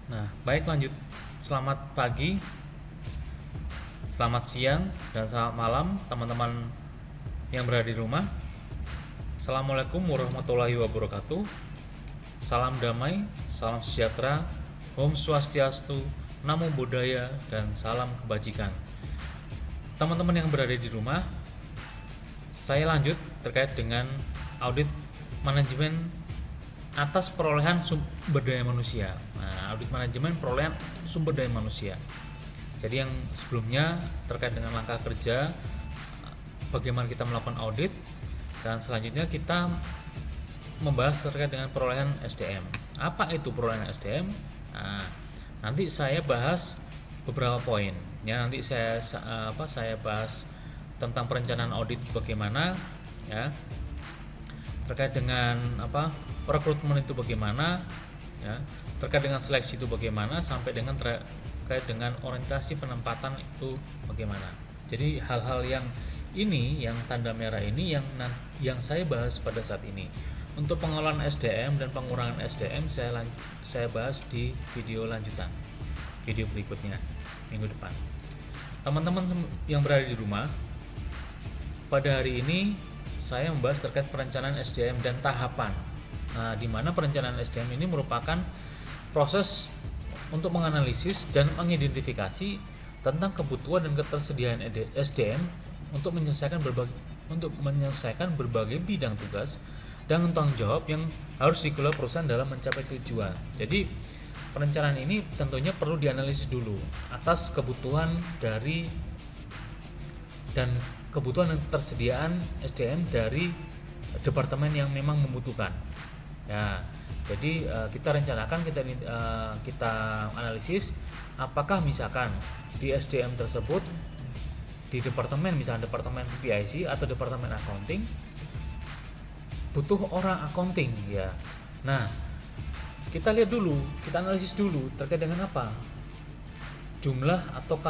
Nah, baik lanjut. Selamat pagi, selamat siang, dan selamat malam teman-teman yang berada di rumah. Assalamualaikum warahmatullahi wabarakatuh. Salam damai, salam sejahtera, Om Swastiastu, Namo Buddhaya, dan salam kebajikan. Teman-teman yang berada di rumah, saya lanjut terkait dengan audit manajemen atas perolehan sumber daya manusia. Nah, audit manajemen perolehan sumber daya manusia. Jadi yang sebelumnya terkait dengan langkah kerja, bagaimana kita melakukan audit, dan selanjutnya kita membahas terkait dengan perolehan SDM. Apa itu perolehan SDM? Nah, nanti saya bahas beberapa poin. Ya, nanti saya bahas tentang perencanaan audit bagaimana, ya, terkait dengan rekrutmen itu bagaimana, ya, terkait dengan seleksi itu bagaimana, sampai dengan terkait dengan orientasi penempatan itu bagaimana. Jadi hal-hal yang tanda merah ini yang saya bahas pada saat ini. Untuk pengelolaan SDM dan pengurangan SDM saya bahas di video lanjutan, video berikutnya minggu depan. Teman-teman yang berada di rumah, pada hari ini saya membahas terkait perencanaan SDM dan tahapan. Nah, di mana perencanaan SDM ini merupakan proses untuk menganalisis dan mengidentifikasi tentang kebutuhan dan ketersediaan SDM untuk menyelesaikan berbagai bidang tugas dan tanggung jawab yang harus dikelola perusahaan dalam mencapai tujuan. Jadi perencanaan ini tentunya perlu dianalisis dulu atas kebutuhan dan ketersediaan SDM dari departemen yang memang membutuhkan. Ya, jadi kita rencanakan, kita analisis apakah misalkan di SDM tersebut, di departemen, misalnya departemen PIC atau departemen accounting, butuh orang accounting, ya. Nah, kita lihat dulu, kita analisis dulu terkait dengan apa jumlah atau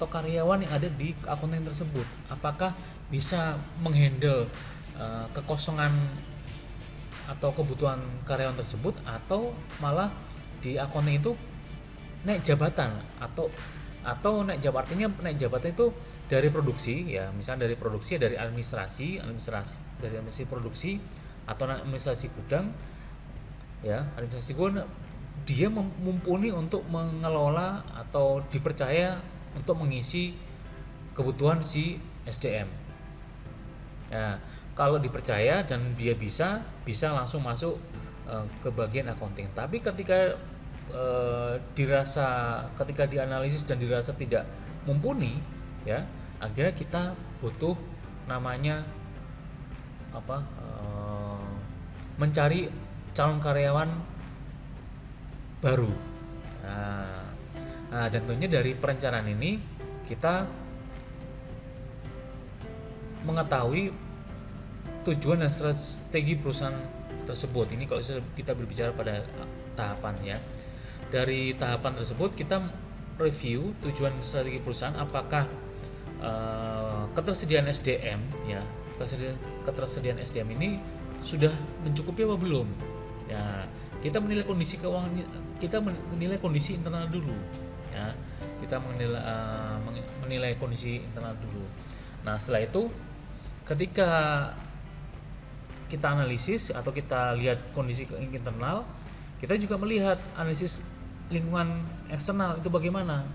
karyawan yang ada di accounting tersebut, apakah bisa menghandle kekosongan atau kebutuhan karyawan tersebut, atau malah di accounting itu naik jabatan atau naik jabatan, artinya naik jabatan itu dari produksi, ya, misalnya dari produksi, dari administrasi produksi atau administrasi gudang, ya, administrasi gudang, dia mumpuni untuk mengelola atau dipercaya untuk mengisi kebutuhan si SDM. Ya, kalau dipercaya dan dia bisa langsung masuk ke bagian accounting. Tapi ketika dianalisis dan dirasa tidak mumpuni, ya, akhirnya kita butuh namanya mencari calon karyawan baru. Nah, dan tentunya dari perencanaan ini kita mengetahui tujuan dan strategi perusahaan tersebut. Ini kalau kita berbicara pada tahapan, ya. Dari tahapan tersebut kita review tujuan strategi perusahaan, apakah ketersediaan SDM, ya, ketersediaan SDM ini sudah mencukupi apa belum. Ya, kita menilai kondisi keuangan, kita menilai kondisi internal dulu, ya. Kita menilai kondisi internal dulu. Nah, setelah itu ketika kita analisis atau kita lihat kondisi internal, kita juga melihat analisis lingkungan eksternal itu bagaimana.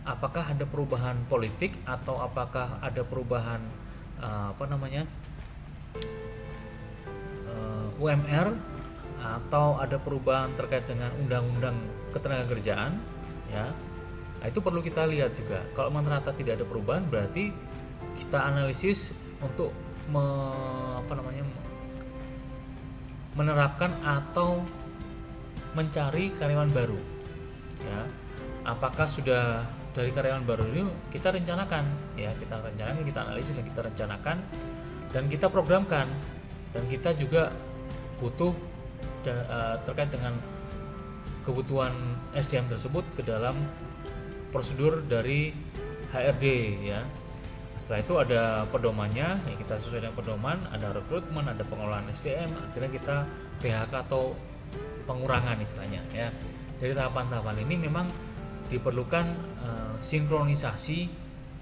Apakah ada perubahan politik atau apakah ada perubahan UMR, atau ada perubahan terkait dengan undang-undang ketenagakerjaan, ya. Nah, itu perlu kita lihat juga. Kalau ternyata tidak ada perubahan, berarti kita analisis untuk menerapkan atau mencari karyawan baru, ya. Apakah sudah dari karyawan baru ini kita rencanakan, ya, kita analisis dan kita rencanakan dan kita programkan, dan kita juga butuh terkait dengan kebutuhan SDM tersebut ke dalam prosedur dari HRD, ya. Setelah itu ada pedomannya, ya, kita sesuai dengan pedoman, ada rekrutmen, ada pengelolaan SDM, akhirnya kita PHK atau pengurangan istilahnya, ya. dari tahapan-tahapan ini memang diperlukan sinkronisasi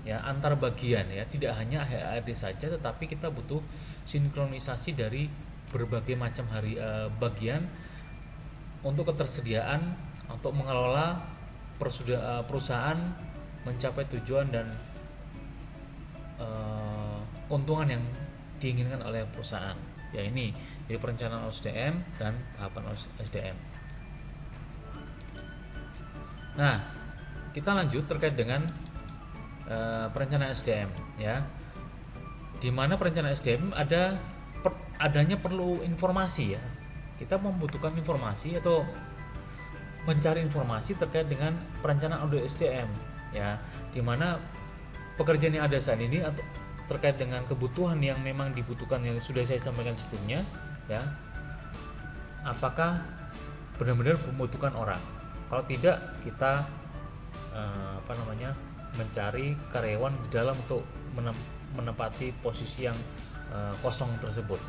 ya antar bagian ya, tidak hanya HRD saja, tetapi kita butuh sinkronisasi dari berbagai macam bagian untuk ketersediaan untuk mengelola perusahaan mencapai tujuan dan keuntungan yang diinginkan oleh perusahaan. Ya ini jadi perencanaan SDM dan tahapan SDM. Nah, kita lanjut terkait dengan perencanaan SDM ya. Di mana perencanaan SDM adanya perlu informasi ya. Kita membutuhkan informasi atau mencari informasi terkait dengan perencanaan audit SDM ya, di mana pekerjaan yang ada saat ini atau terkait dengan kebutuhan yang memang dibutuhkan yang sudah saya sampaikan sebelumnya ya, apakah benar-benar membutuhkan orang. Kalau tidak, kita mencari karyawan di dalam untuk menempati posisi yang kosong tersebut,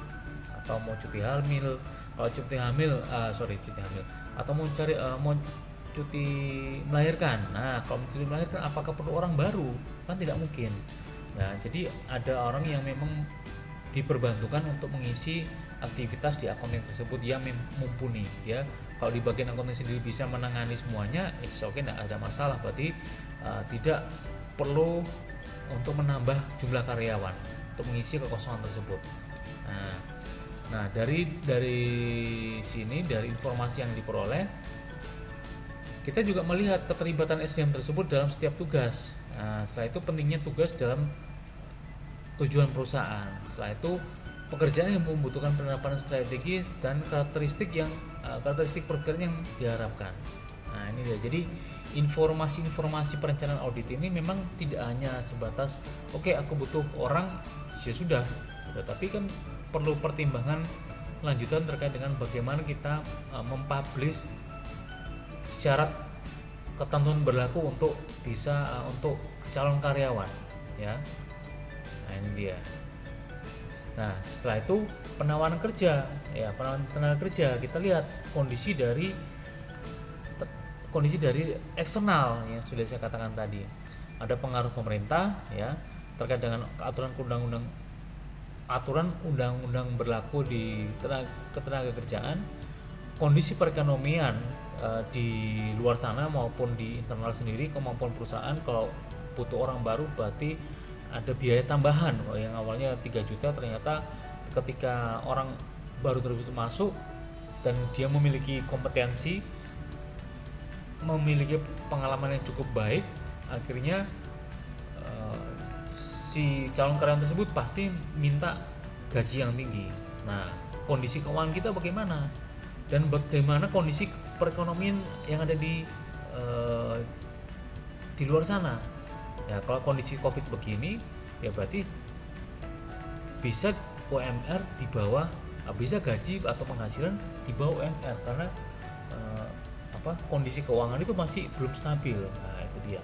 atau mau cuti hamil, atau mau cuti melahirkan. Nah, kalau cuti melahirkan apakah perlu orang baru? Kan tidak mungkin. Nah, jadi ada orang yang memang diperbantukan untuk mengisi aktivitas di accounting tersebut yang mumpuni ya. Kalau di bagian accounting sendiri bisa menangani semuanya, oke, tidak ada masalah. Berarti tidak perlu untuk menambah jumlah karyawan untuk mengisi kekosongan tersebut. Nah, dari sini, dari informasi yang diperoleh, kita juga melihat keterlibatan SDM tersebut dalam setiap tugas. Nah, setelah itu pentingnya tugas dalam tujuan perusahaan. Setelah itu pekerjaan yang membutuhkan penerapan strategis dan karakteristik pekerjaan yang diharapkan. Nah, ini dia. Jadi informasi-informasi perencanaan audit ini memang tidak hanya sebatas aku butuh orang, ya sudah, tetapi kan perlu pertimbangan lanjutan terkait dengan bagaimana kita mempublish syarat ketentuan berlaku untuk untuk calon karyawan ya. Nah, ini dia. Nah, setelah itu penawaran tenaga kerja, kita lihat kondisi dari eksternal yang sudah saya katakan tadi. Ada pengaruh pemerintah ya terkait dengan aturan undang-undang berlaku di ketenaga kerjaan, kondisi perekonomian di luar sana maupun di internal sendiri, kemampuan perusahaan. Kalau butuh orang baru berarti ada biaya tambahan yang awalnya 3 juta, ternyata ketika orang baru tersebut masuk dan dia memiliki kompetensi, memiliki pengalaman yang cukup baik, akhirnya si calon karyawan tersebut pasti minta gaji yang tinggi. Nah, kondisi keuangan kita bagaimana dan bagaimana kondisi perekonomian yang ada di luar sana ya. Kalau kondisi COVID begini ya berarti bisa UMR di bawah, bisa gaji atau penghasilan di bawah UMR karena kondisi keuangan itu masih belum stabil. Nah, itu dia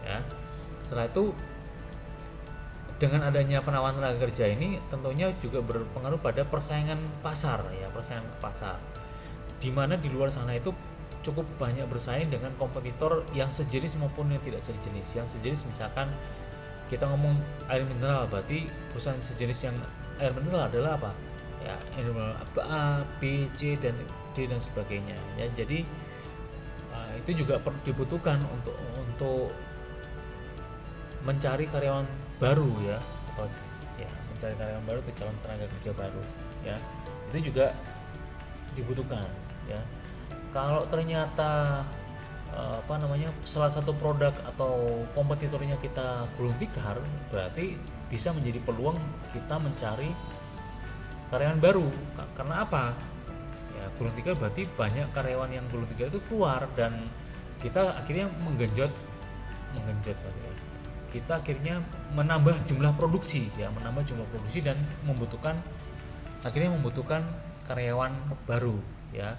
ya. Setelah itu dengan adanya penawaran tenaga kerja ini tentunya juga berpengaruh pada persaingan pasar ya, di mana di luar sana itu cukup banyak bersaing dengan kompetitor yang sejenis maupun yang tidak sejenis. Yang sejenis misalkan kita ngomong air mineral, berarti perusahaan sejenis yang air mineral adalah apa? Ya, air mineral A, B, C dan D dan sebagainya. Ya, jadi itu juga dibutuhkan untuk mencari karyawan baru ya, atau ya mencari karyawan baru atau calon tenaga kerja baru ya. Itu juga dibutuhkan ya. Kalau ternyata salah satu produk atau kompetitornya kita gulung tikar, berarti bisa menjadi peluang kita mencari karyawan baru. Karena apa? Ya, gulung tikar berarti banyak karyawan yang gulung tikar itu keluar dan kita akhirnya menggenjot kita akhirnya menambah jumlah produksi dan membutuhkan karyawan baru ya.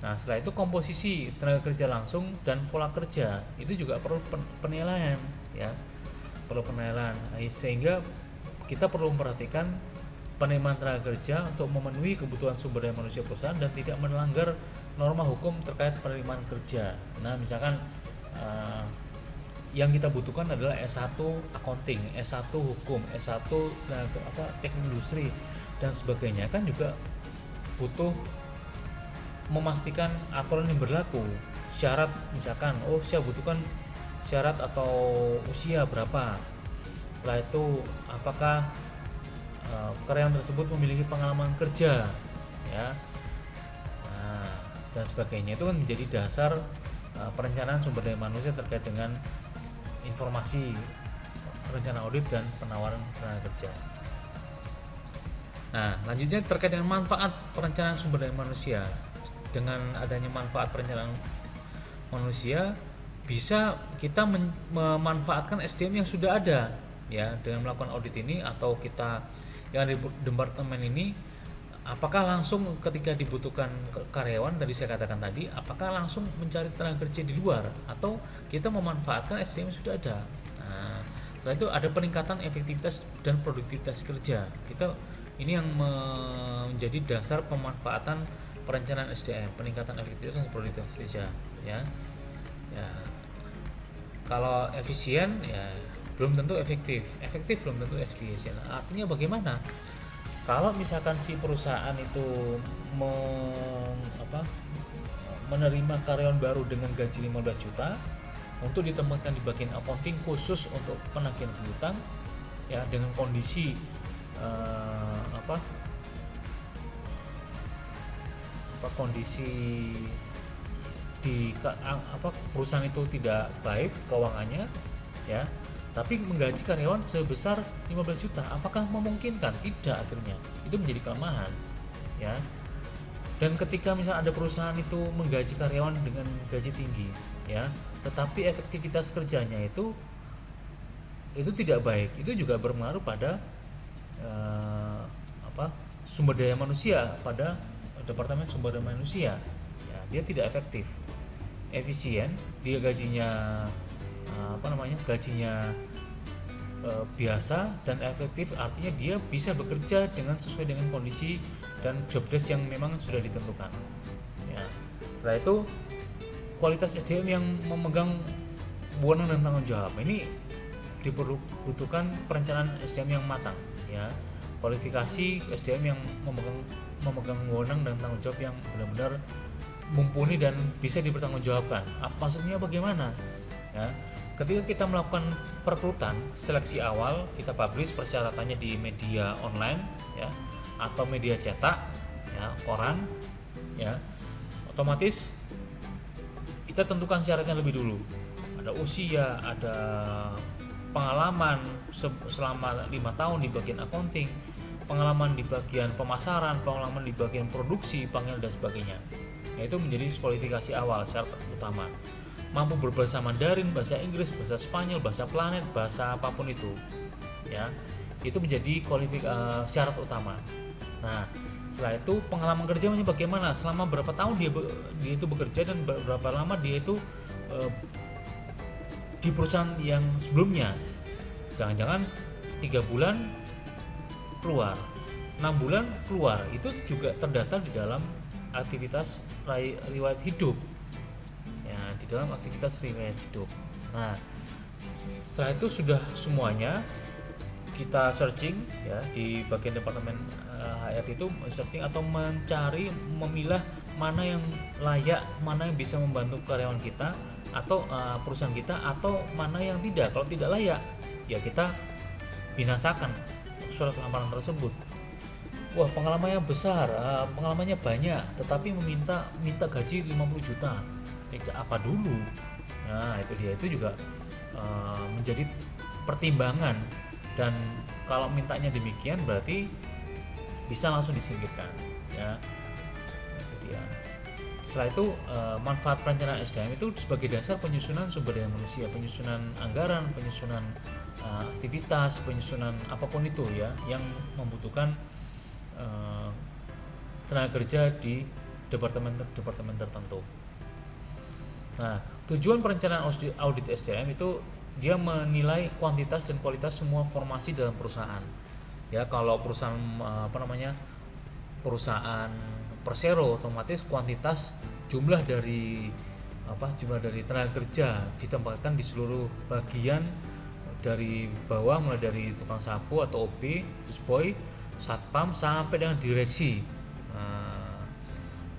Nah, setelah itu komposisi tenaga kerja langsung dan pola kerja itu juga perlu penilaian ya, sehingga kita perlu memperhatikan penerimaan tenaga kerja untuk memenuhi kebutuhan sumber daya manusia perusahaan dan tidak melanggar norma hukum terkait penerimaan kerja. Nah, misalkan yang kita butuhkan adalah S1 accounting, S1 hukum, S1 teknik industri dan sebagainya, kan juga butuh memastikan aturan yang berlaku. Syarat misalkan, saya butuhkan syarat atau usia berapa. Setelah itu apakah karyawan tersebut memiliki pengalaman kerja, ya, dan sebagainya. Itu kan menjadi dasar perencanaan sumber daya manusia terkait dengan informasi rencana audit dan penawaran tenaga kerja. Nah, lanjutnya terkait dengan manfaat perencanaan sumber daya manusia. Dengan adanya manfaat perencanaan manusia, bisa kita memanfaatkan SDM yang sudah ada, ya, dengan melakukan audit ini, atau kita yang di departemen ini, apakah langsung ketika dibutuhkan karyawan, tadi saya katakan tadi, apakah langsung mencari tenaga kerja di luar, atau kita memanfaatkan SDM yang sudah ada. Nah, setelah itu ada peningkatan efektivitas dan produktivitas kerja. Ini yang menjadi dasar pemanfaatan perencanaan SDM, peningkatan efektivitas dan produktivitas kerja, ya. Kalau efisien, ya belum tentu efektif belum tentu efisien. Artinya bagaimana? Kalau misalkan si perusahaan itu menerima karyawan baru dengan gaji 15 juta untuk ditempatkan di bagian accounting khusus untuk penagihan piutang, ya, dengan kondisi kondisi di perusahaan itu tidak baik keuangannya, ya, tapi menggaji karyawan sebesar 15 juta, apakah memungkinkan? Tidak, akhirnya itu menjadi kelemahan, ya. Dan ketika misalnya ada perusahaan itu menggaji karyawan dengan gaji tinggi, ya, tetapi efektivitas kerjanya itu tidak baik, itu juga berpengaruh pada sumber daya manusia, pada departemen sumber daya manusia, ya, dia tidak efisien, dia gajinya biasa dan efektif, artinya dia bisa bekerja sesuai dengan kondisi dan job desk yang memang sudah ditentukan, ya. Setelah itu kualitas SDM yang memegang wewenang dan tanggung jawab, ini dibutuhkan perencanaan SDM yang matang, ya. Kualifikasi SDM yang memegang wewenang dan tanggung jawab yang benar-benar mumpuni dan bisa dipertanggungjawabkan. Maksudnya bagaimana? Ya, ketika kita melakukan perekrutan seleksi awal, kita publish persyaratannya di media online, ya, atau media cetak, ya, koran, ya, otomatis kita tentukan syaratnya lebih dulu. Ada usia, ada pengalaman selama 5 tahun di bagian accounting, pengalaman di bagian pemasaran, pengalaman di bagian produksi, panggil dan sebagainya. Itu menjadi kualifikasi awal, syarat utama. Mampu berbahasa Mandarin, bahasa Inggris, bahasa Spanyol, bahasa planet, bahasa apapun itu, ya, itu menjadi syarat utama. Nah, setelah itu pengalaman kerjanya bagaimana, selama berapa tahun dia itu bekerja dan berapa lama dia itu di perusahaan yang sebelumnya. Jangan-jangan 3 bulan keluar, 6 bulan keluar, itu juga terdata di dalam aktivitas riwayat hidup, ya, di dalam aktivitas riwayat hidup. Nah, setelah itu sudah semuanya kita searching, ya, di bagian departemen HR itu searching atau mencari, memilah mana yang layak, mana yang bisa membantu karyawan kita atau perusahaan kita, atau mana yang tidak. Kalau tidak layak, ya kita binasakan surat lamaran tersebut. Wah, pengalamannya besar, pengalamannya banyak, tetapi minta gaji 50 juta. Apa dulu? Nah, itu dia, itu juga menjadi pertimbangan. Dan kalau mintanya demikian berarti bisa langsung disingkirkan, ya. Itu dia. Setelah itu manfaat perencanaan SDM itu sebagai dasar penyusunan sumber daya manusia, penyusunan anggaran, penyusunan aktivitas, penyusunan apapun itu, ya, yang membutuhkan tenaga kerja di departemen tertentu. Nah, tujuan perencanaan audit SDM itu dia menilai kuantitas dan kualitas semua formasi dalam perusahaan. Ya, kalau perusahaan perusahaan Persero, otomatis kuantitas jumlah dari tenaga kerja ditempatkan di seluruh bagian dari bawah, mulai dari tukang sapu atau OB, fusboy, satpam sampai dengan direksi. Nah,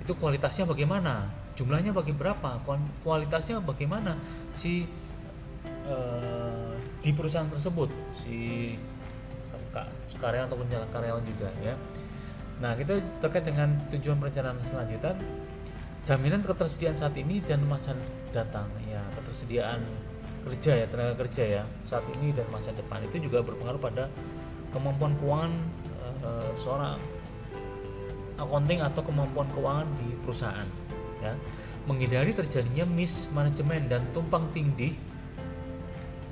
itu kualitasnya bagaimana? Jumlahnya bagi berapa? Kualitasnya bagaimana si di perusahaan tersebut, si karyawan ataupun karyawan juga ya. Nah, kita terkait dengan tujuan perencanaan selanjutan, jaminan ketersediaan saat ini dan masa datang ya, ketersediaan kerja ya, tenaga kerja ya saat ini dan masa depan itu juga berpengaruh pada kemampuan keuangan seorang accounting atau kemampuan keuangan di perusahaan ya, menghindari terjadinya mismanagement dan tumpang tindih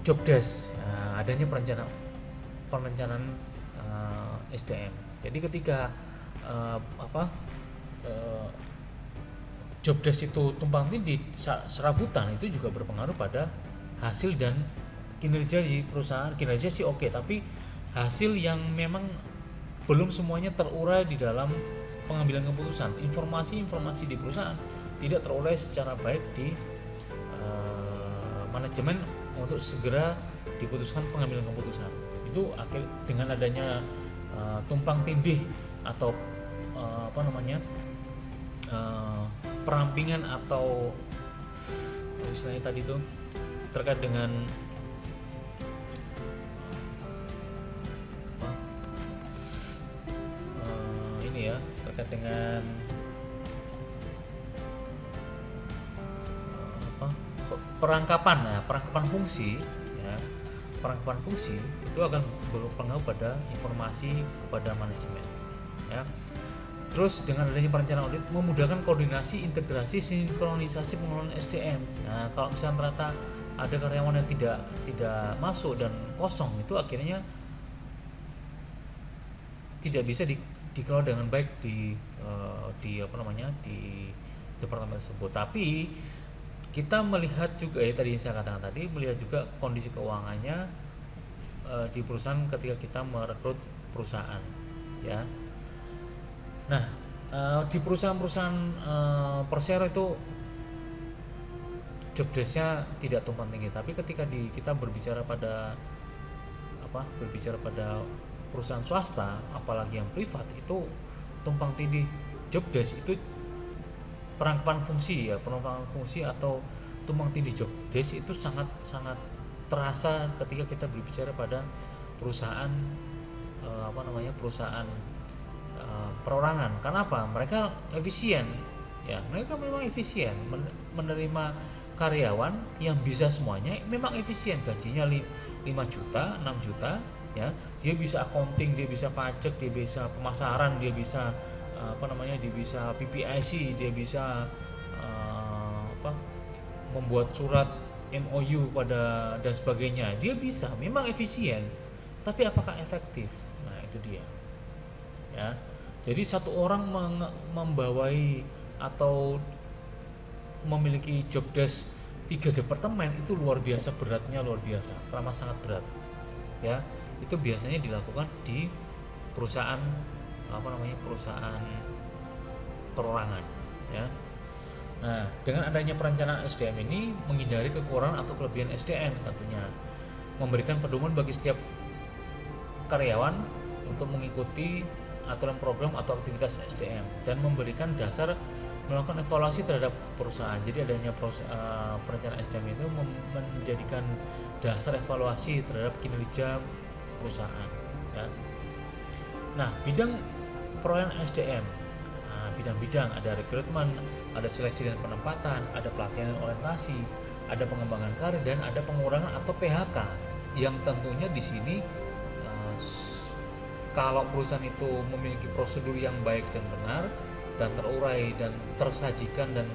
job desk. Nah, adanya perencanaan SDM. Jadi ketika job desk itu tumpang tindih, serabutan, itu juga berpengaruh pada hasil dan kinerja di perusahaan. Kinerja sih oke, tapi hasil yang memang belum semuanya terurai di dalam pengambilan keputusan. Informasi di perusahaan tidak terurai secara baik di manajemen untuk segera diputuskan pengambilan keputusan. Itu dengan adanya tumpang tindih atau perampingan atau istilahnya tadi itu terkait dengan terkait dengan perangkapan fungsi ya. Perangkapan fungsi itu akan berpengaruh pada informasi kepada manajemen ya. Terus dengan adanya perencanaan audit memudahkan koordinasi, integrasi, sinkronisasi pengelolaan SDM. Nah, kalau misalnya ternyata ada karyawan yang tidak masuk dan kosong, itu akhirnya tidak bisa dikelola dengan baik di departemen tersebut. Tapi kita melihat juga ya, tadi saya katakan tadi, melihat juga kondisi keuangannya di perusahaan ketika kita merekrut perusahaan ya. Nah, di perusahaan-perusahaan Persero itu job desk-nya tidak tumpang tindih, tapi ketika kita berbicara pada perusahaan swasta, apalagi yang privat, itu tumpang tindih job desk itu perangkapan fungsi atau tumpang tindih job desk itu sangat terasa ketika kita berbicara pada perusahaan perusahaan perorangan. Karena apa? Mereka efisien ya, mereka memang efisien menerima karyawan yang bisa semuanya, memang efisien, gajinya 5 juta, 6 juta ya, dia bisa accounting, dia bisa pajak, dia bisa pemasaran, dia bisa dia bisa PPIC, dia bisa membuat surat MOU dan sebagainya, dia bisa, memang efisien, tapi apakah efektif? Nah, itu dia ya. Jadi satu orang membawai atau memiliki job desk 3 departemen itu luar biasa beratnya, teramat sangat berat ya. Itu biasanya dilakukan di perusahaan perusahaan perorangan ya. Nah, dengan adanya perencanaan SDM ini menghindari kekurangan atau kelebihan SDM, tentunya memberikan pedoman bagi setiap karyawan untuk mengikuti aturan program atau aktivitas SDM dan memberikan dasar melakukan evaluasi terhadap perusahaan. Jadi adanya perencanaan SDM itu menjadikan dasar evaluasi terhadap kinerja perusahaan ya. Nah, bidang perolehan SDM, bidang-bidang ada rekrutmen, ada seleksi dan penempatan, ada pelatihan dan orientasi, ada pengembangan karir, dan ada pengurangan atau PHK. Yang tentunya di sini kalau perusahaan itu memiliki prosedur yang baik dan benar dan terurai dan tersajikan dan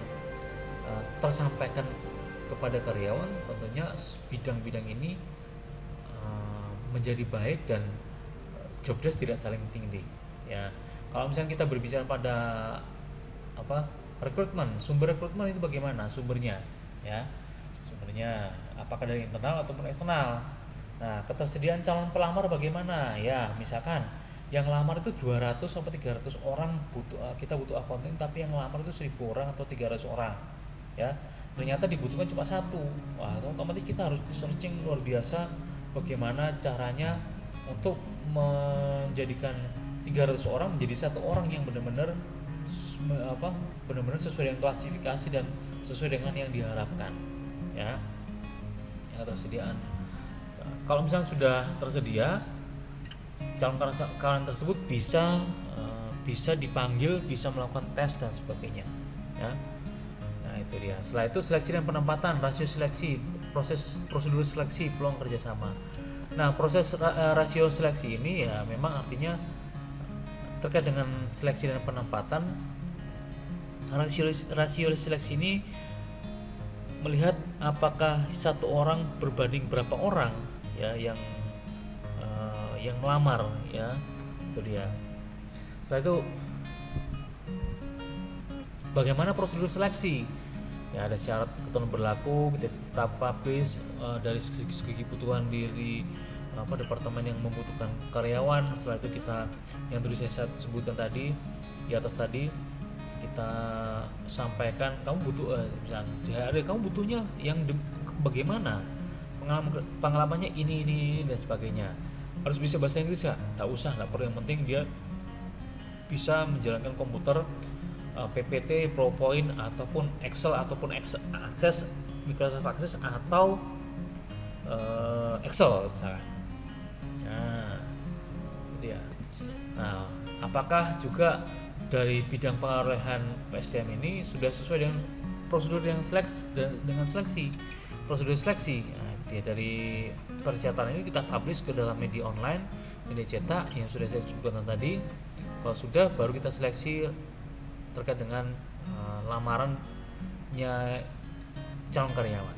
tersampaikan kepada karyawan, tentunya bidang-bidang ini menjadi baik dan job desk tidak saling tindih ya. Kalau misalnya kita berbicara pada rekrutmen, sumber rekrutmen itu bagaimana sumbernya ya? Sumbernya apakah dari internal ataupun eksternal? Nah, ketersediaan calon pelamar bagaimana? Ya, misalkan yang lamar itu 200 sampai 300 orang kita butuh accounting, tapi yang lamar itu 1000 orang atau 300 orang. Ya. Ternyata dibutuhkan cuma satu. Wah, otomatis kita harus searching luar biasa bagaimana caranya untuk menjadikan 300 orang menjadi satu orang yang benar-benar benar-benar sesuai dengan klasifikasi dan sesuai dengan yang diharapkan, ya. Ketersediaan, kalau misalnya sudah tersedia calon tersebut bisa dipanggil, bisa melakukan tes dan sebagainya, ya. Nah, itu dia. Setelah itu seleksi dan penempatan, rasio seleksi, prosedur seleksi, peluang kerjasama. Nah, proses rasio seleksi ini ya memang artinya terkait dengan seleksi dan penempatan. Rasio seleksi ini melihat apakah satu orang berbanding berapa orang, ya, yang melamar, ya, itu dia. Setelah itu bagaimana prosedur seleksi, ya, ada syarat ketentuan berlaku, kita publish dari segi kebutuhan diri departemen yang membutuhkan karyawan. Setelah itu kita yang tadi saya sebutkan tadi di atas tadi, kita sampaikan kamu butuh misalnya DHRD, kamu butuhnya yang bagaimana, pengalamannya ini dan sebagainya. Harus bisa bahasa Inggris ya? Nggak usah, nggak perlu, yang penting dia bisa menjalankan komputer, PPT, PowerPoint ataupun Excel ataupun Access, Microsoft Access atau Excel misalkan. Nah, dia. Nah, apakah juga dari bidang pengelolaan PSDM ini sudah sesuai dengan prosedur yang seleksi, prosedur seleksi. Nah, dia dari persyaratan ini kita publish ke dalam media online, media cetak yang sudah saya sebutkan tadi. Kalau sudah, baru kita seleksi terkait dengan lamarannya calon karyawan.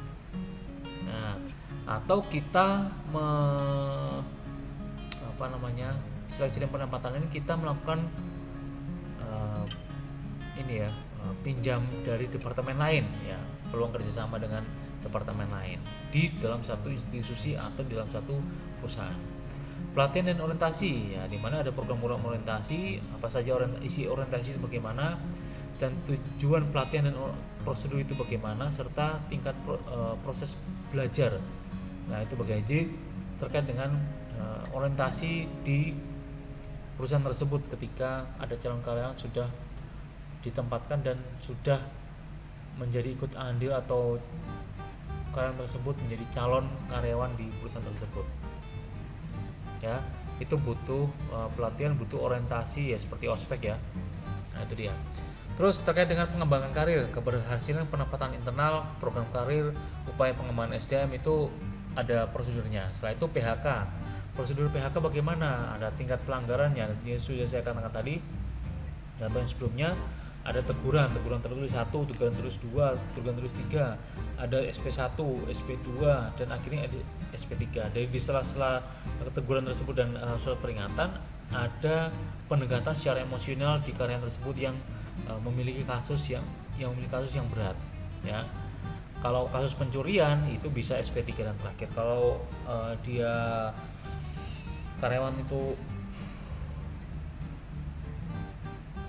Nah, atau kita seleksi dan penempatan ini kita melakukan pinjam dari departemen lain, ya, peluang kerjasama dengan departemen lain di dalam satu institusi atau di dalam satu perusahaan. Pelatihan dan orientasi, ya, di mana ada program-program orientasi, apa saja isi orientasi itu bagaimana, dan tujuan pelatihan dan prosedur itu bagaimana, serta tingkat proses belajar. Nah, itu bagaimana terkait dengan orientasi di perusahaan tersebut ketika ada calon karyawan sudah ditempatkan dan sudah menjadi ikut andil atau karyawan tersebut menjadi calon karyawan di perusahaan tersebut, ya. Itu butuh pelatihan, butuh orientasi, ya, seperti ospek, ya. Nah, itu dia. Terus terkait dengan pengembangan karir, keberhasilan penempatan internal, program karir, upaya pengembangan SDM itu ada prosedurnya. Setelah itu PHK. Prosedur PHK bagaimana? Ada tingkat pelanggarannya. Ini sudah saya katakan tadi atau yang sebelumnya. Ada teguran tertulis 1, teguran tertulis 2, teguran tertulis 3, ada SP1, SP2, dan akhirnya ada SP3. Dari di sela-sela teguran tersebut dan surat peringatan, ada pendekatan secara emosional di karyawan tersebut yang memiliki kasus yang berat, ya. Kalau kasus pencurian itu bisa SP3 dan terakhir. Kalau dia karyawan itu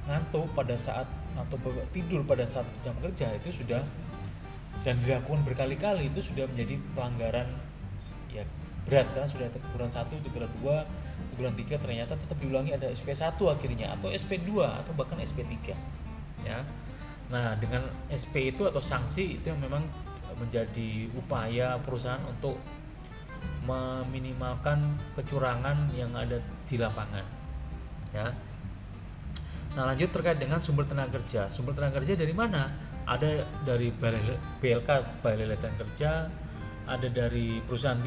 ngantuk pada saat atau tidur pada saat jam kerja, itu sudah, dan dilakukan berkali-kali, itu sudah menjadi pelanggaran, ya, berat, karena sudah teguran 1, teguran 2, teguran 3, ternyata tetap diulangi, ada SP1 akhirnya, atau SP2 atau bahkan SP3, ya. Nah, dengan SP itu atau sanksi itu yang memang menjadi upaya perusahaan untuk meminimalkan kecurangan yang ada di lapangan, ya. Nah, lanjut terkait dengan sumber tenaga kerja. Sumber tenaga kerja dari mana? Ada dari BLK, Balai Latihan Kerja, ada dari perusahaan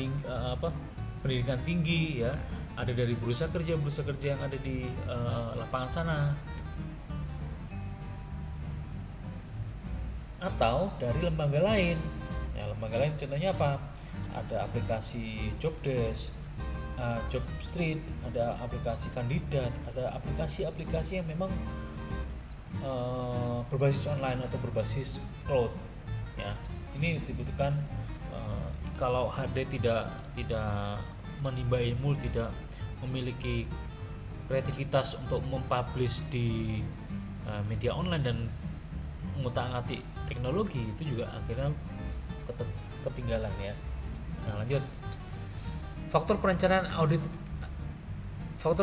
pendidikan tinggi, ya, ada dari bursa kerja yang ada di lapangan sana, atau dari lembaga lain. Ya, lembaga lain contohnya apa? Ada aplikasi Jobdesk, Jobstreet, ada aplikasi kandidat, ada aplikasi-aplikasi yang memang berbasis online atau berbasis cloud, ya. Ini dibutuhkan kalau HD tidak menimba ilmu, tidak memiliki kreativitas untuk mempublish di media online dan mengutak-atik teknologi, itu juga akhirnya ketinggalan ya. Nah, lanjut. Faktor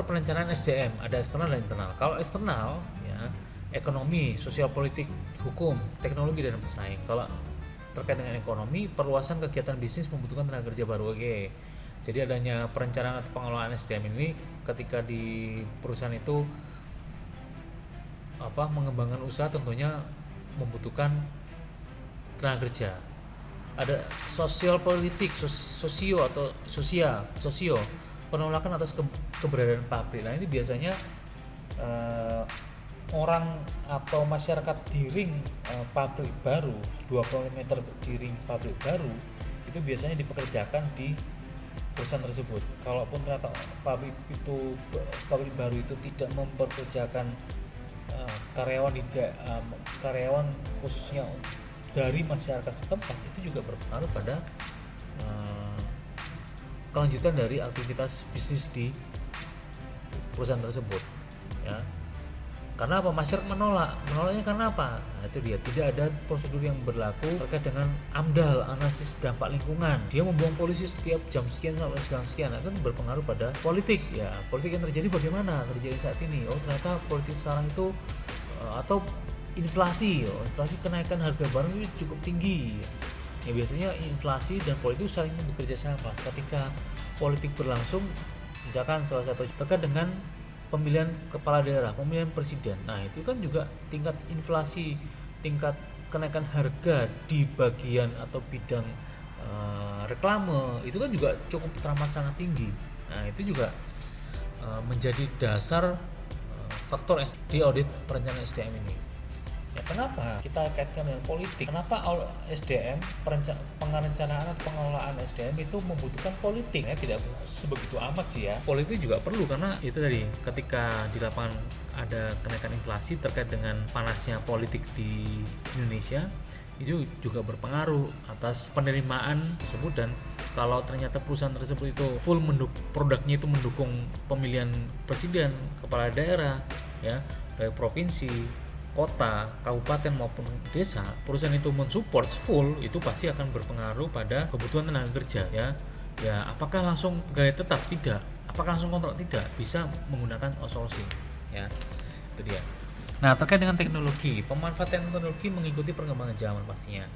perencanaan SDM ada eksternal dan internal. Kalau eksternal ya, ekonomi, sosial politik, hukum, teknologi dan pesaing. Kalau terkait dengan ekonomi, perluasan kegiatan bisnis membutuhkan tenaga kerja baru. Oke. Jadi adanya perencanaan atau pengelolaan SDM ini ketika di perusahaan itu mengembangkan usaha tentunya membutuhkan tenaga kerja. Ada sosial politik, sosio penolakan atas keberadaan pabrik. Nah, ini biasanya orang atau masyarakat di ring pabrik baru, 20 meter di ring pabrik baru itu biasanya dipekerjakan di perusahaan tersebut. Kalaupun ternyata pabrik baru itu tidak mempekerjakan karyawan khususnya dari masyarakat setempat, itu juga berpengaruh pada kelanjutan dari aktivitas bisnis di perusahaan tersebut ya. Karena apa? Masyarakat menolaknya karena apa? Nah, itu dia, tidak ada prosedur yang berlaku terkait dengan AMDAL, analisis dampak lingkungan. Dia membuang polusi setiap jam sekian sampai sekian, akan berpengaruh pada politik ya. Politik yang terjadi bagaimana? Terjadi saat ini. Oh, ternyata politik sekarang itu atau inflasi kenaikan harga barang itu cukup tinggi. Ya, biasanya inflasi dan politik saling bekerja sama. Ketika politik berlangsung, misalkan salah satu terkait dengan pemilihan kepala daerah, pemilihan presiden. Nah, itu kan juga tingkat inflasi, tingkat kenaikan harga di bagian atau bidang reklame itu kan juga cukup teramat sangat tinggi. Nah, itu juga menjadi dasar faktor di audit perencanaan SDM ini. Ya, kenapa kita kaitkan dengan politik? Kenapa SDM, perencanaan atau pengelolaan SDM itu membutuhkan politik? Ya, tidak sebegitu amat sih ya. Politik juga perlu karena itu tadi, ketika di lapangan ada kenaikan inflasi terkait dengan panasnya politik di Indonesia, itu juga berpengaruh atas penerimaan tersebut. Dan kalau ternyata perusahaan tersebut itu full produknya itu mendukung pemilihan presiden, kepala daerah ya, dari provinsi, kota, kabupaten maupun desa, perusahaan itu mensupport full, itu pasti akan berpengaruh pada kebutuhan tenaga kerja ya. Ya, apakah langsung pegawai tetap? Tidak. Apakah langsung kontrak? Tidak. Bisa menggunakan outsourcing ya. Itu dia. Nah, terkait dengan teknologi, pemanfaatan teknologi mengikuti perkembangan zaman pastinya.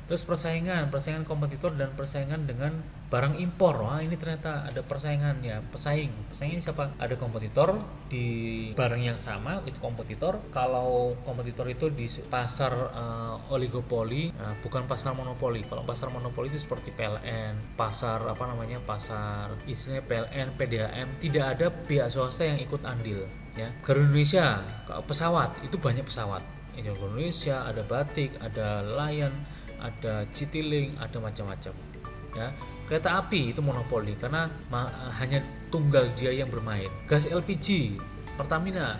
Terus persaingan kompetitor dan persaingan dengan barang impor. Wah, ini ternyata ada persaingannya, pesaingnya siapa? Ada kompetitor di barang yang sama, itu kompetitor. Kalau kompetitor itu di pasar oligopoli, bukan pasar monopoli. Kalau pasar monopoli itu seperti PLN, pasar istilahnya PLN, PDAM, tidak ada pihak swasta yang ikut andil ya. Garuda Indonesia, pesawat itu banyak pesawat. Garuda Indonesia, ada Batik, ada Lion, ada Citylink, ada macam-macam ya. Kereta api itu monopoli karena hanya tunggal dia yang bermain. Gas LPG Pertamina,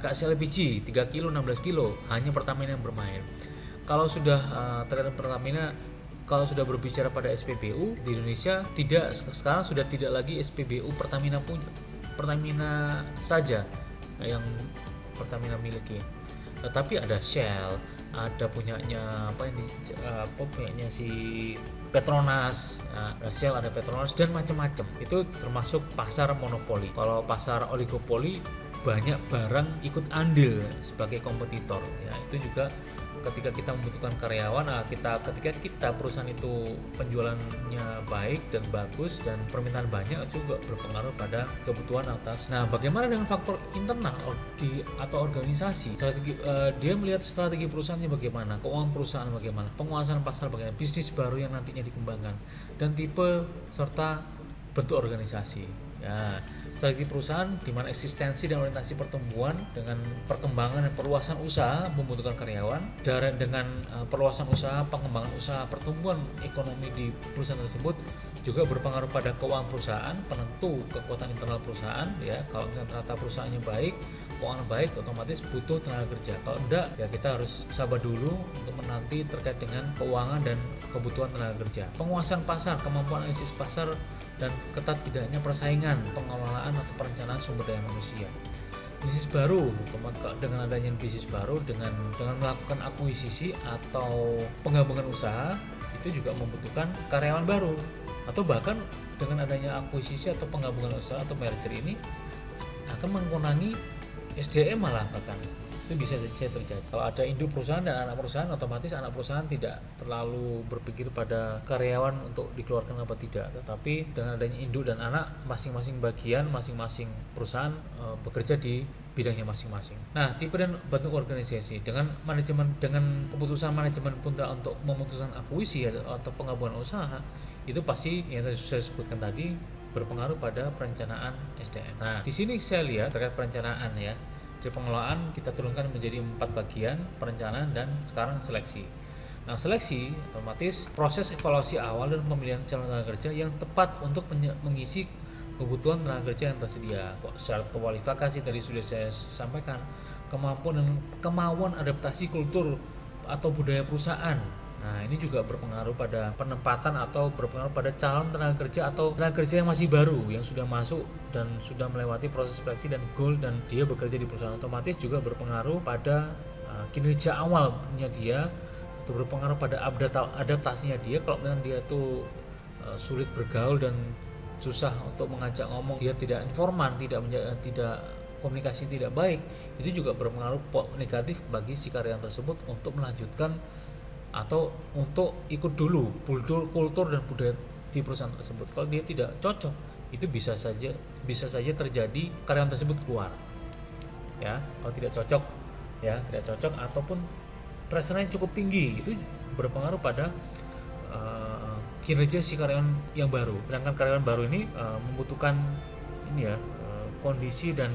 gas LPG 3 kilo 16 kilo hanya Pertamina yang bermain. Kalau sudah terkait Pertamina, kalau sudah berbicara pada SPBU di Indonesia, sekarang sudah tidak lagi SPBU Pertamina saja yang Pertamina miliki, tetapi ada Shell, ada punyanya punyanya si Petronas, ada Shell, ada Petronas dan macam-macam. Itu termasuk pasar monopoli. Kalau pasar oligopoli, banyak barang ikut andil sebagai kompetitor ya. Itu juga ketika kita membutuhkan karyawan, ketika kita perusahaan itu penjualannya baik dan bagus dan permintaan banyak, juga berpengaruh pada kebutuhan atas. Nah, bagaimana dengan faktor internal atau organisasi? Dia melihat strategi perusahaannya bagaimana, keuangan perusahaan bagaimana, penguasaan pasar bagaimana, bisnis baru yang nantinya dikembangkan, dan tipe serta bentuk organisasi. Ya, strategi perusahaan di mana eksistensi dan orientasi pertumbuhan dengan perkembangan dan perluasan usaha membutuhkan karyawan. Dengan perluasan usaha, pengembangan usaha, pertumbuhan ekonomi di perusahaan tersebut juga berpengaruh pada keuangan perusahaan, penentu kekuatan internal perusahaan ya. Kalau misalnya ternyata perusahaannya baik, keuangan baik otomatis butuh tenaga kerja. Kalau enggak ya kita harus sabar dulu untuk menanti terkait dengan keuangan dan kebutuhan tenaga kerja. Penguasaan pasar, kemampuan analisis pasar, dan ketat tidaknya persaingan, pengelolaan atau perencanaan sumber daya manusia. Bisnis baru, dengan adanya bisnis baru, dengan melakukan akuisisi atau penggabungan usaha, itu juga membutuhkan karyawan baru, atau bahkan dengan adanya akuisisi atau penggabungan usaha atau merger ini akan mengurangi SDM malah, bahkan itu bisa saja terjadi. Kalau ada induk perusahaan dan anak perusahaan, otomatis anak perusahaan tidak terlalu berpikir pada karyawan untuk dikeluarkan apa tidak, tetapi dengan adanya induk dan anak, masing-masing bagian, masing-masing perusahaan bekerja di bidangnya masing-masing. Nah, tipe dan bentuk organisasi dengan keputusan manajemen punta untuk memutuskan akuisisi atau penggabungan usaha, itu pasti yang saya sebutkan tadi berpengaruh pada perencanaan SDM. Nah, di sini saya lihat terkait perencanaan ya. Di pengelolaan kita turunkan menjadi 4 bagian: perencanaan dan sekarang seleksi. Nah, seleksi otomatis proses evaluasi awal dan pemilihan calon tenaga kerja yang tepat untuk mengisi kebutuhan tenaga kerja yang tersedia. Syarat kualifikasi tadi sudah saya sampaikan, kemauan adaptasi kultur atau budaya perusahaan. Nah, ini juga berpengaruh pada penempatan atau berpengaruh pada calon tenaga kerja atau tenaga kerja yang masih baru, yang sudah masuk dan sudah melewati proses seleksi dan goal dan dia bekerja di perusahaan. Otomatis juga berpengaruh pada kinerja awalnya dia, atau berpengaruh pada adaptasinya dia. Kalau memang dia tuh sulit bergaul dan susah untuk mengajak ngomong, dia tidak informan, tidak komunikasi tidak baik, itu juga berpengaruh negatif bagi si karyawan tersebut untuk melanjutkan atau untuk ikut dulu kultur dan budaya di perusahaan tersebut. Kalau dia tidak cocok, itu bisa saja terjadi karyawan tersebut keluar. Ya, kalau tidak cocok ataupun pressure-nya cukup tinggi, itu berpengaruh pada kinerja si karyawan yang baru. Sedangkan karyawan baru ini membutuhkan kondisi dan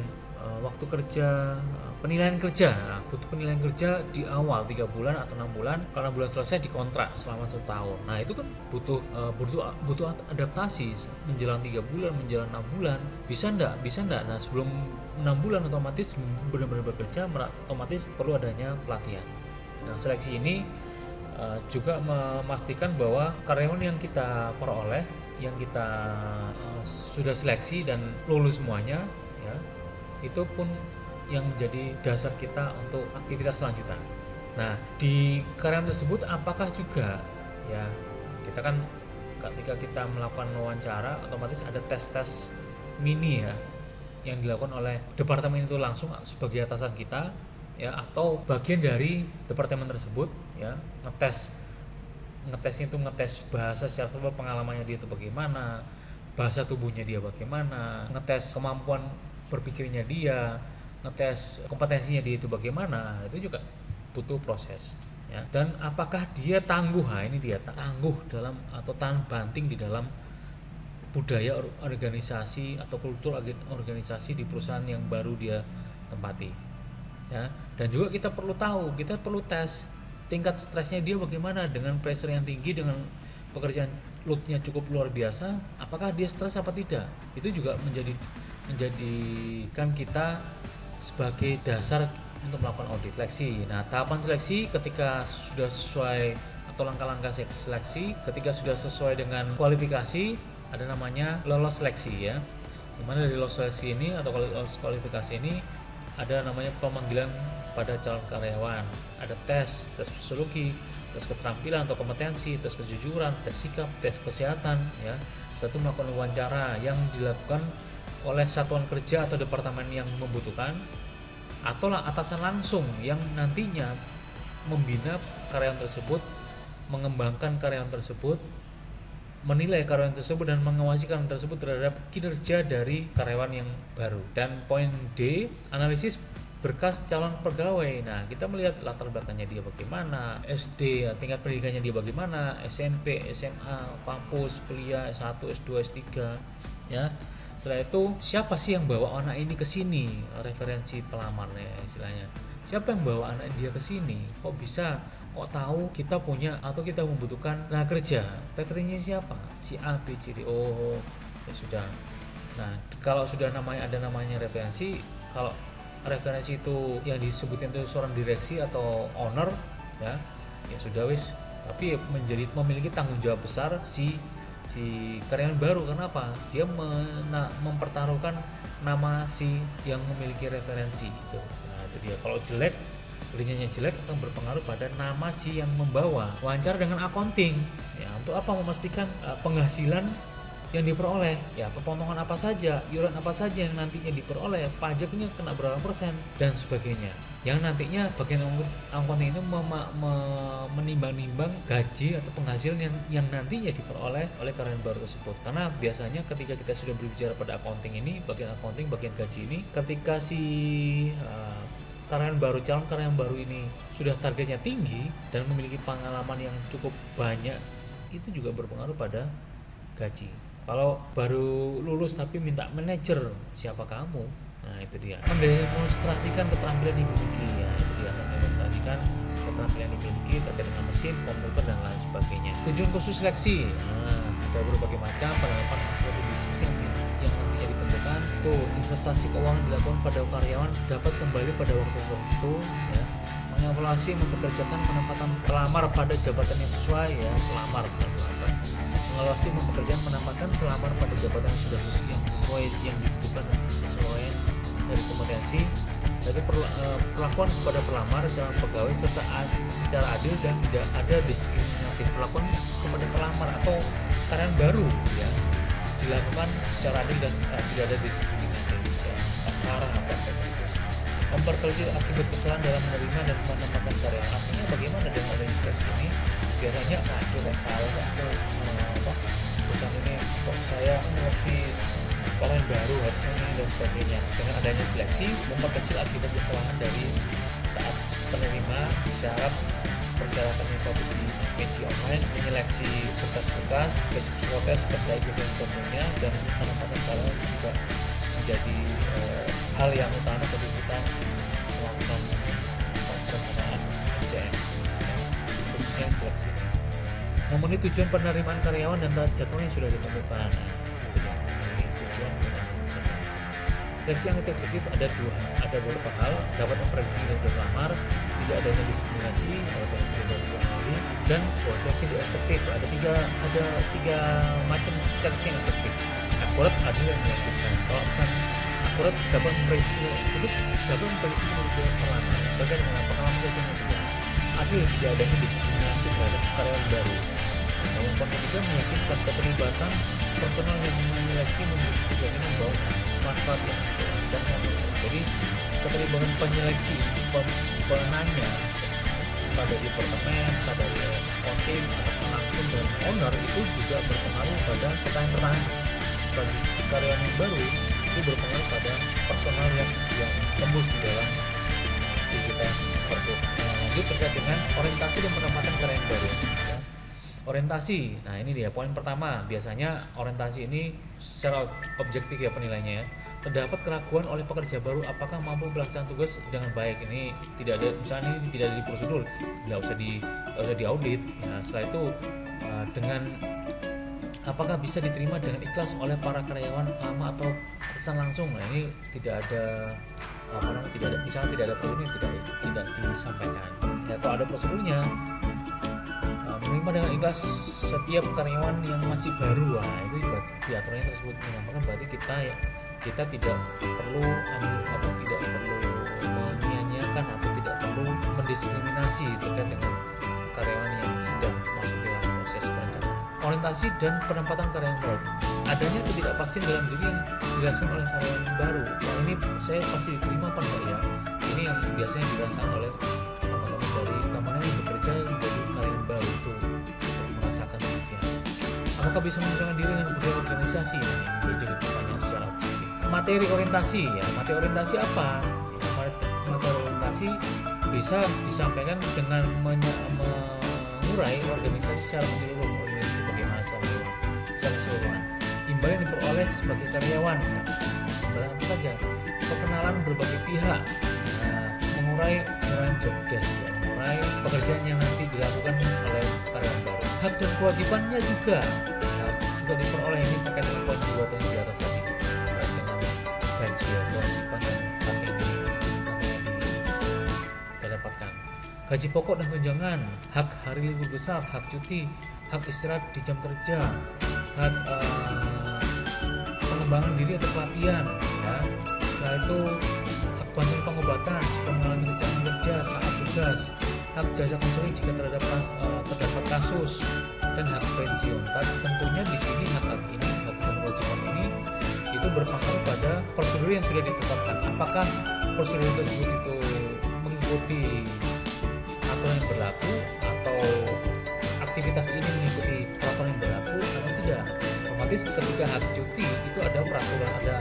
waktu kerja, penilaian kerja. Butuh penilaian kerja di awal 3 bulan atau 6 bulan, karena bulan selesai dikontrak selama 1 tahun. Nah, itu kan butuh adaptasi menjelang 3 bulan, menjelang 6 bulan. Bisa enggak? Nah, sebelum 6 bulan otomatis benar-benar bekerja, otomatis perlu adanya pelatihan. Nah, seleksi ini juga memastikan bahwa karyawan yang kita peroleh, yang kita sudah seleksi dan lulus semuanya ya, itu pun yang menjadi dasar kita untuk aktivitas selanjutnya. Nah, di karyawan tersebut apakah juga ya, kita kan ketika kita melakukan wawancara otomatis ada tes mini ya yang dilakukan oleh departemen itu langsung sebagai atasan kita ya, atau bagian dari departemen tersebut ya, ngetesnya itu ngetes bahasa secara verbal, pengalamannya dia itu bagaimana, bahasa tubuhnya dia bagaimana, ngetes kemampuan berpikirnya dia, ngetes kompetensinya dia itu bagaimana. Itu juga butuh proses ya. Dan apakah dia tangguh? Nah, ini dia tangguh dalam atau tahan banting di dalam budaya organisasi atau kultur organisasi di perusahaan yang baru dia tempati ya. Dan juga kita perlu tahu, kita perlu tes tingkat stresnya dia bagaimana, dengan pressure yang tinggi, dengan pekerjaan loadnya cukup luar biasa, apakah dia stres apa tidak. Itu juga menjadikan kita sebagai dasar untuk melakukan audit seleksi. Nah, tahapan seleksi ketika sudah sesuai, atau langkah-langkah seleksi ketika sudah sesuai dengan kualifikasi, ada namanya lolos seleksi ya. Dimana dari lolos seleksi ini atau lolos kualifikasi ini ada namanya pemanggilan pada calon karyawan. Ada tes psikologi, tes keterampilan atau kompetensi, tes kejujuran, tes sikap, tes kesehatan ya. Satu melakukan wawancara yang dilakukan oleh satuan kerja atau departemen yang membutuhkan, atau atasan langsung yang nantinya membina karyawan tersebut, mengembangkan karyawan tersebut, menilai karyawan tersebut dan mengawasi karyawan tersebut terhadap kinerja dari karyawan yang baru. Dan poin D, analisis berkas calon pegawai. Nah, kita melihat latar belakangnya dia bagaimana, SD, tingkat pendidikannya dia bagaimana, SMP, SMA, kampus, kuliah, S1, S2, S3 ya. Setelah itu, siapa sih yang bawa anak ini ke sini? Referensi pelamarnya istilahnya. Siapa yang bawa anak dia ke sini? Kok bisa? Kok tahu kita punya atau kita membutuhkan tenaga kerja? Referensinya siapa? Si A, B, C, D. Oh, ya sudah. Nah, kalau sudah ada namanya referensi, kalau referensi itu yang disebutin itu seorang direksi atau owner, ya sudah wis, tapi menjadi memiliki tanggung jawab besar si karyawan baru. Kenapa? Dia mempertaruhkan nama si yang memiliki referensi itu. Nah, itu dia. Kalau jelek, kerjanya jelek akan berpengaruh pada nama si yang membawa. Wawancara dengan accounting, ya untuk apa? Memastikan penghasilan yang diperoleh, ya pemotongan apa saja, iuran apa saja yang nantinya diperoleh, pajaknya kena berapa persen dan sebagainya. Yang nantinya bagian accounting itu menimbang-nimbang gaji atau penghasilan yang nantinya diperoleh oleh karyawan baru tersebut. Karena biasanya ketika kita sudah berbicara pada accounting ini, bagian accounting, bagian gaji ini, ketika si calon karyawan baru ini sudah targetnya tinggi dan memiliki pengalaman yang cukup banyak, itu juga berpengaruh pada gaji. Kalau baru lulus tapi minta manajer, siapa kamu? Nah itu dia. Mendemonstrasikan keterampilan yang dimiliki, ya itu dia. Mendemonstrasikan keterampilan yang dimiliki terkait dengan mesin, komputer dan lain sebagainya. Tujuan khusus seleksi, ada berbagai macam penerapan strategi bisnis yang nantinya ditentukan. Tuh, investasi keuangan dilakukan pada karyawan dapat kembali pada waktu tertentu, ya. Mengevaluasi mempekerjakan penempatan pelamar pada jabatan yang sesuai, ya pelamar. Mengevaluasi mempekerjakan menempatkan pelamar pada jabatan yang sudah sesuai yang dibutuhkan dan sesuai dari kompetensi. Dari perlakuan kepada pelamar calon pegawai serta secara adil dan tidak ada diskriminatif. Perlakuan kepada pelamar atau karyawan baru, ya dilakukan secara adil dan tidak ada diskriminatif, ya. Sarah apa memperkecil akibat kesalahan dalam menerima dan menempatkan karyawan. Artinya bagaimana dengan adanya seleksi ini? Biasanya kok salah atau perusahaan ini kok saya seleksi karyawan baru harusnya ini dan sebagainya. Dengan adanya seleksi memperkecil akibat kesalahan dari saat penerima syarat persyaratan mengikuti media online, menyeleksi berkas-berkas, psikotes, bersaing dan sebagainya, dan penempatan karyawan juga menjadi hal yang utama ketika kita melakukan perencanaan SDM, khususnya seleksi. Memenuhi tujuan penerimaan karyawan dan jadwal yang sudah ditentukan. Seleksi yang efektif ada beberapa hal: dapat memprediksi kinerja pelamar, tidak adanya diskriminasi, yang sudah saya sebutkan tadi, dan seleksi yang efektif ada tiga macam seleksi yang efektif: akurat, adil, dan meyakinkan. Kalau misalnya akurat dapat memprediksi kinerja pelamar, bagaimana pengalaman kerjanya tidak adil, tidak adanya diskriminasi terhadap karyawan baru. Yang ketiga, meyakinkan keterlibatan personal yang menyeleksi memiliki tujuan membawa manfaat yang dan jadi keterlibatan penyeleksi penanya pada departemen, pada accounting, atasan langsung dan owner itu juga berpengaruh pada pertanyaan bagi karyawan yang baru, itu berpengaruh pada personal yang tembus di dalam aktivitas tersebut. Lanjut terkait dengan orientasi dan penempatan karyawan baru. Orientasi, nah ini dia poin pertama. Biasanya orientasi ini secara objektif ya penilaiannya ya. Terdapat keraguan oleh pekerja baru apakah mampu melaksanakan tugas dengan baik. Ini tidak ada, misalnya ini tidak ada di prosedur, nggak usah diaudit. Ya, setelah itu dengan apakah bisa diterima dengan ikhlas oleh para karyawan lama atau atasan langsung. Nah ini tidak ada misalnya tidak ada prosedur, tidak disampaikan. Ya, kalau ada prosedurnya, menerima dengan ikhlas setiap karyawan yang masih baru, itu di aturannya tersebut menyampaikan berarti kita tidak perlu menyia-nyiakan atau tidak perlu mendiskriminasi terkait dengan karyawan yang sudah masuk dalam proses perencanaan. Orientasi dan penempatan karyawan baru, adanya ketidakpastian dalam diri yang dirasakan oleh karyawan baru. Nah, ini saya pasti diterima apa enggak ya? Ini yang biasanya dirasakan oleh teman-teman dari teman yang bekerja menjadi karyawan baru itu merasakan demikian. Apakah bisa menunjukkan diri dengan budaya organisasi? Ini jadi pertanyaan secara objektif. Materi orientasi, ya materi orientasi apa? Materi orientasi bisa disampaikan dengan mengurai organisasi secara menyeluruh, organisasi bagaimana secara keseluruhan. Imbal yang diperoleh sebagai karyawan, misalnya imbal apa saja? Perkenalan berbagai pihak, mengurai job desk, ya, mengurai pekerjaan yang nanti dilakukan oleh karyawan baru. Hak dan kewajibannya juga diperoleh, ini terkait dengan poin 2 tadi di atas tadi, terkait dengan gaji, kewajiban dan hak yang dapatkan. Gaji pokok dan tunjangan, hak hari libur besar, hak cuti, hak istirahat di jam kerja, hak pengembangan diri atau pelatihan, ya. Setelah itu hak bantuan pengobatan jika mengalami kecelakaan kerja saat tugas, hak jasa konseling jika terdapat kasus, dan hak pensiun. Tapi tentunya di sini hak ini, hak dan kewajiban ini itu berpengaruh pada prosedur yang sudah ditetapkan. Apakah prosedur tersebut itu mengikuti aturan yang berlaku atau aktivitas ini mengikuti peraturan yang berlaku atau tidak. Otomatis ketika hak cuti itu ada peraturan, ada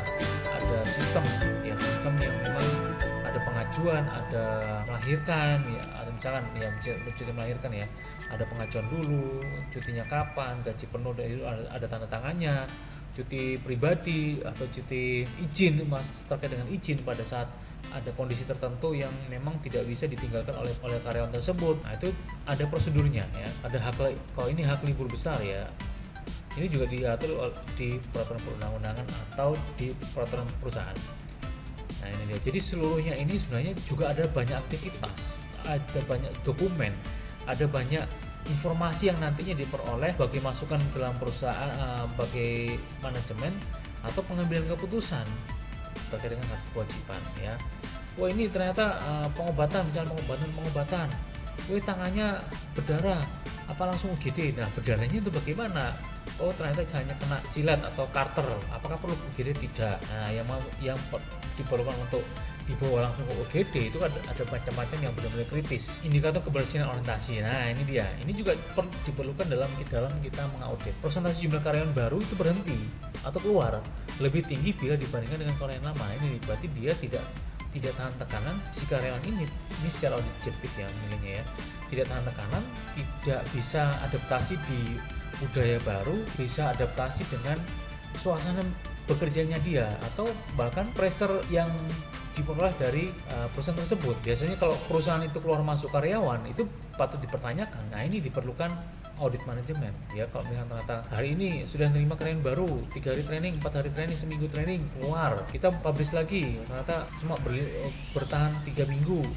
sistem yang memang ada pengajuan, ada melahirkan, ya, atau misalkan ya cuti melahirkan ya, ada pengajuan dulu, cutinya kapan, gaji penuh, ada tanda tangannya, cuti pribadi atau cuti izin terkait dengan izin pada saat ada kondisi tertentu yang memang tidak bisa ditinggalkan oleh karyawan tersebut. Nah, itu ada prosedurnya ya. Ada hak, kalau ini hak libur besar ya. Ini juga diatur di peraturan perundang-undangan atau di peraturan perusahaan. Nah, ini dia. Jadi seluruhnya ini sebenarnya juga ada banyak aktivitas, ada banyak dokumen, ada banyak informasi yang nantinya diperoleh bagi masukan dalam perusahaan, bagi manajemen atau pengambilan keputusan terkait dengan hak kewajiban ya. Wah, ini ternyata pengobatan, misalnya pengobatan. Wih, tangannya berdarah, apa langsung UGD? Nah, berdarahnya itu bagaimana? Oh, ternyata hanya kena silet atau karter. Apakah perlu UGD? Tidak. Nah, yang diperlukan untuk dibawa langsung ke UGD itu ada macam-macam yang benar-benar kritis. Indikator keberhasilan orientasi. Nah, ini dia. Ini juga diperlukan dalam kita mengaudit. Persentase jumlah karyawan baru itu berhenti atau keluar lebih tinggi bila dibandingkan dengan karyawan lama. Ini berarti dia tidak tahan tekanan. Si karyawan ini secara objektif ya nilainya ya, tidak tahan tekanan, tidak bisa adaptasi di budaya baru, bisa adaptasi dengan suasana bekerjanya dia, atau bahkan pressure yang diperoleh dari perusahaan tersebut. Biasanya kalau perusahaan itu keluar masuk karyawan itu patut dipertanyakan. Nah, ini diperlukan audit manajemen ya. Kalau misalnya ternyata hari ini sudah menerima karyawan baru, 3 hari training, 4 hari training, seminggu training, keluar, kita publish lagi, ternyata semua bertahan 3 minggu,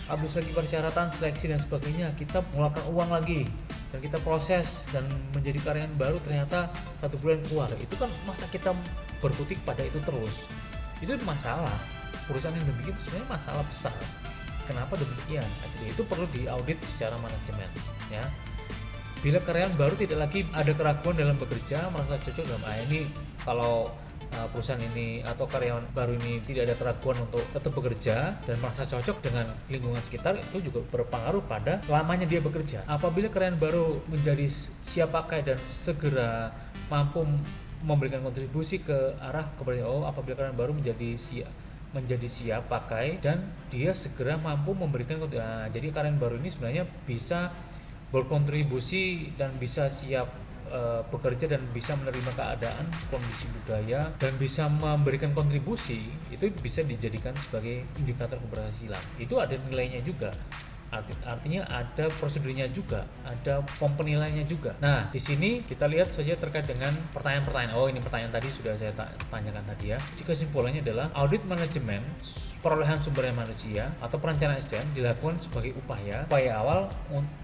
habis lagi persyaratan, seleksi dan sebagainya, kita mengeluarkan uang lagi dan kita proses dan menjadi karyawan baru, ternyata 1 bulan keluar. Itu kan masa kita berkutik pada itu terus? Itu masalah. Perusahaan yang demikian itu sebenarnya masalah besar. Kenapa demikian? Jadi itu perlu diaudit secara manajemen ya. Bila karyawan baru tidak lagi ada keraguan dalam bekerja, merasa cocok dalam ini, kalau perusahaan ini atau karyawan baru ini tidak ada keraguan untuk tetap bekerja dan merasa cocok dengan lingkungan sekitar, itu juga berpengaruh pada lamanya dia bekerja. Apabila karyawan baru menjadi siap pakai dan segera mampu memberikan kontribusi ke arah kepada apabila karyawan baru menjadi siap pakai dan dia segera mampu memberikan jadi karyawan baru ini sebenarnya bisa berkontribusi dan bisa siap bekerja dan bisa menerima keadaan, kondisi budaya, dan bisa memberikan kontribusi. Itu bisa dijadikan sebagai indikator keberhasilan. Itu ada nilainya juga. Artinya ada prosedurnya juga, ada form penilaiannya juga. Nah, di sini kita lihat saja terkait dengan pertanyaan-pertanyaan. Oh, ini pertanyaan tadi sudah saya tanyakan tadi ya. Kesimpulannya adalah audit manajemen perolehan sumber daya manusia atau perencanaan SDM dilakukan sebagai upaya awal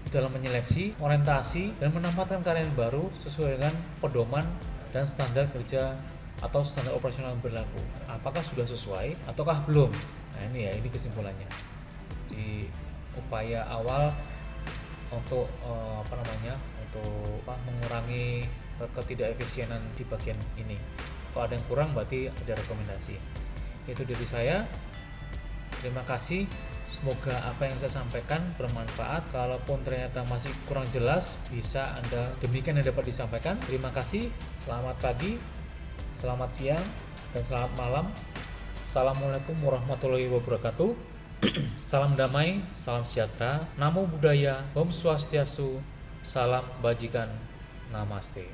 dalam menyeleksi, orientasi, dan menempatkan karyawan baru sesuai dengan pedoman dan standar kerja atau standar operasional yang berlaku. Apakah sudah sesuai ataukah belum? Nah, ini kesimpulannya. Di upaya awal untuk mengurangi ketidakefisienan di bagian ini. Kalau ada yang kurang berarti ada rekomendasi. Itu dari saya. Terima kasih. Semoga apa yang saya sampaikan bermanfaat. Kalaupun ternyata masih kurang jelas, bisa demikian yang dapat disampaikan. Terima kasih. Selamat pagi, selamat siang, dan selamat malam. Assalamualaikum warahmatullahi wabarakatuh. Salam damai, salam sejahtera, namo buddhaya, om swastiastu, salam kebajikan, namaste.